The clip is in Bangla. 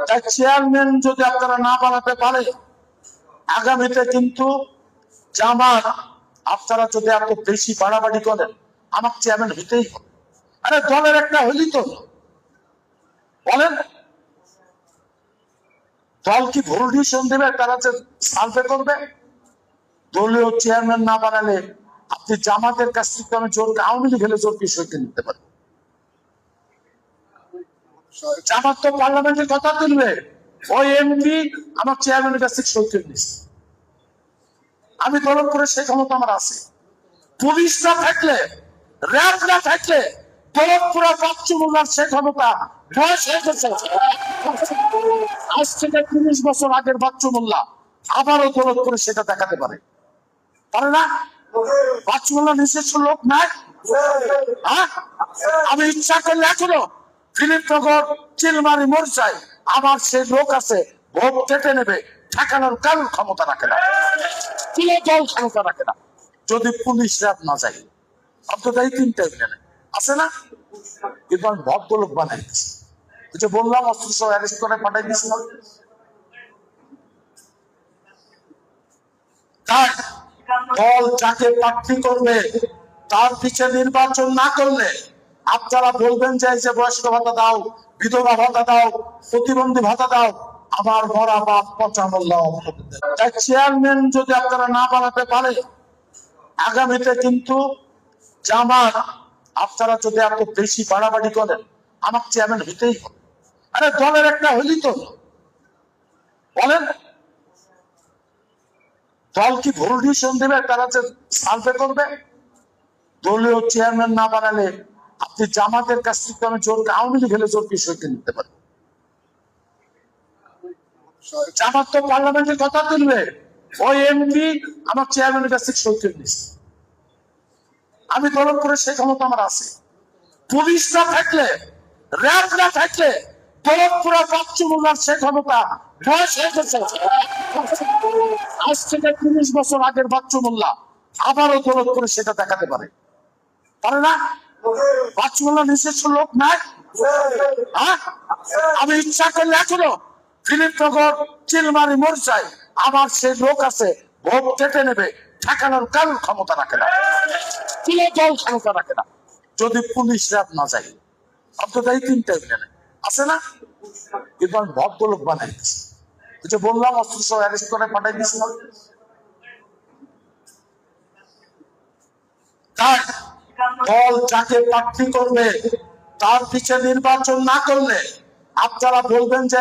তাই চেয়ারম্যান যদি আপনারা না বানাতে পারে, আগামীতে কিন্তু জামাত আপনারা যদি এত বেশি বাড়াবাড়ি করেন, আমার চেয়ারম্যান হইতেই হবে। আরে দলের একটা হইলি তো বলেন, দল কি ভুল ডিসিশন দেবে? তারা যে সার্ভে করবে, দলীয় চেয়ারম্যান না বানালে আপনি জামাতের কাছ থেকে আমি জোর, আওয়ামী লীগ হলে জোর বিষয়কে নিতে পারেন। জামাত তো পার্লামেন্টের কথা তুলবে, ওই এমপি আমার চেয়ারম্যানের কাছ থেকে সই করে নিচ্ছে। আমি তলব করে সেই ক্ষমতা আমার আছে। পুলিশ না থাকলে, র্যাব না থাকলে তলবপুরা বাচ্চু মোল্লার সেই ক্ষমতা বয়স হয়ে গেছে। আজ থেকে ৩০ বছর আগের বাচ্চু মোল্লা আবারও তলব করে সেটা দেখাতে পারে, পারে না? বাচ্চু মোল্লা নিজস্ব লোক নাই। আমি ইচ্ছা করলে এখনো ফিলিপনগর, চিলমারি, মোরচাই আমার সেই লোক আছে, ভোট কেটে নেবে, ঠেকানোর কারোর ক্ষমতা রাখে না, কোনো দল ক্ষমতা রাখে না, যদি পুলিশ র্যাব না যায়। অন্তত এই তিনটা আছে না? কিন্তু আমি ভদ্রলোক বানাই দিচ্ছি, যে বললাম অস্ত্র সহ অ্যারেস্ট করে পাঠাই দিচ্ছি। তাই দল যাকে প্রার্থী করবে তার পিছে নির্বাচন না করলে আপনারা বলবেন যে এই যে বয়স্ক ভাতা দাও, বিধবা ভাতা দাও, প্রতিবন্ধী ভাতা দাও, আমার মরা বাপ পচা মোল্লা। তাই চেয়ারম্যান যদি আপনারা না বানাতে পারে, আগামীতে কিন্তু জামাত আপনারা যদি এত বেশি বাড়াবাড়ি করেন, আমার চেয়ারম্যান হইতেই হবে। আরে দলের একটা হইলি তো বলেন, দল কি ভুল ডিসিশন দেবে? তারা যে সার্ভে করবে, দলীয় চেয়ারম্যান না বানালে আপনি জামাতের কাছ থেকে আমি জোর, আওয়ামী লীগ হলে জোর বিষয়কে নিতে পারেন। জামাত তো পার্লামেন্টের কথা তুলবে, ওই এমপি আমার চেয়ারম্যানের কাছ থেকে সই করে নিচ্ছে। আমি তলব করে সেই ক্ষমতা আমার আছে। পুলিশ না থাকলে, র্যাব না থাকলে তলবপুরা বাচ্চু মোল্লার সেই ক্ষমতা বয়স হয়ে গেছে। আজ থেকে ৩০ বছর আগের বাচ্চু মোল্লা আবারও তলব করে সেটা দেখাতে পারে, পারে না? বাচ্চু মোল্লা নিজস্ব লোক নাই। আমি ইচ্ছা করলে এখনো ফিলিপনগর, চিলমারি, মোরচাই আমার সেই লোক আছে, ভোট কেটে নেবে, ঠেকানোর কারোর ক্ষমতা রাখে না, কোনো দল ক্ষমতা রাখে না, যদি পুলিশ র্যাব না যায়। অন্তত এই তিনটা আছে না? কিন্তু আমি ভদ্রলোক বানাই দিচ্ছি, যে বললাম অস্ত্র সহ অ্যারেস্ট করে পাঠাই দিচ্ছি। তাই দল যাকে প্রার্থী করবে তার পিছে নির্বাচন না করলে আপনারা বলবেন যে